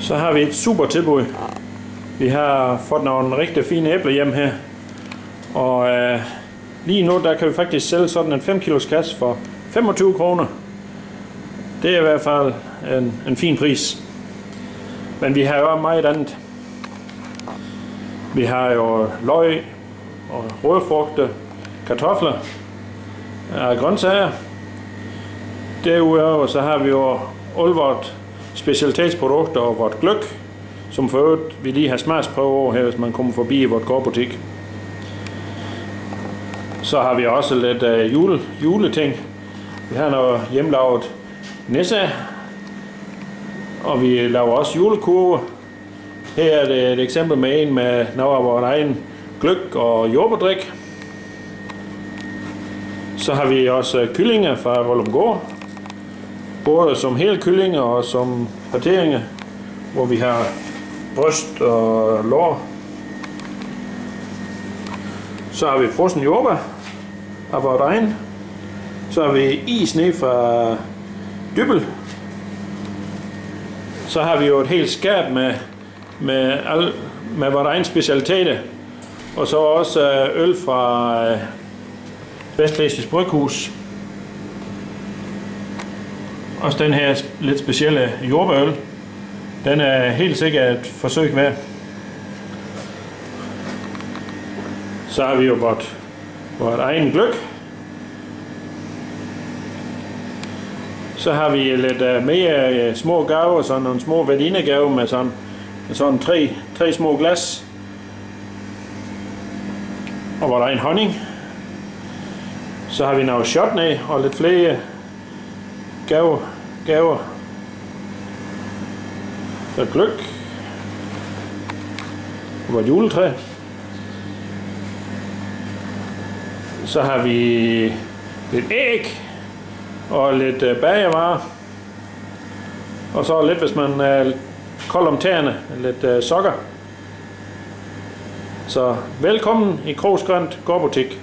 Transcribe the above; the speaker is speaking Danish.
Så har vi et super tilbud. Vi har fået nogle rigtig fine æbler hjem her. Og lige nu der kan vi faktisk sælge sådan en 5 kilos kasse for 25 kroner. Det er i hvert fald en fin pris. Men vi har jo meget andet. Vi har jo løg og rødfrugter, kartofler og grøntsager. Derudover så har vi jo alle vores specialitetsprodukter og vores gløgg, som for øvrigt vi lige har smagsprøve over her, hvis man kommer forbi i vores gårdbutik. Så har vi også lidt juleting. Vi har noget hjemmelavet nisse, og vi laver også julekurve. Her er det et eksempel med en med noget af vores egen gløgg og jordbærdrik. Så har vi også kyllinger fra Vollumgård, både som hele kyllinger og som parteringer, hvor vi har bryst og lår. Så har vi frossen jordbær af vores egen. Så har vi is ned fra Dybbøl. Så har vi jo et helt skab med vores egen specialiteter. Og så også øl fra Vestslesvigs Bryghus. Også den her lidt specielle jordbærøl. Den er helt sikkert et forsøg værd. Så har vi jo vores egen gløgg. Så har vi lidt mere små gaver, sådan nogle små værdinegaver med sådan tre små glas. Og vores egen honning. Så har vi noget chutney og lidt flere gaver. Så gløgg. Og vores juletræ. Så har vi lidt æg og lidt bagervarer. Og så lidt, hvis man er kold om tæerne, lidt sokker. Så velkommen i Krogsgrønt Gårdbutik.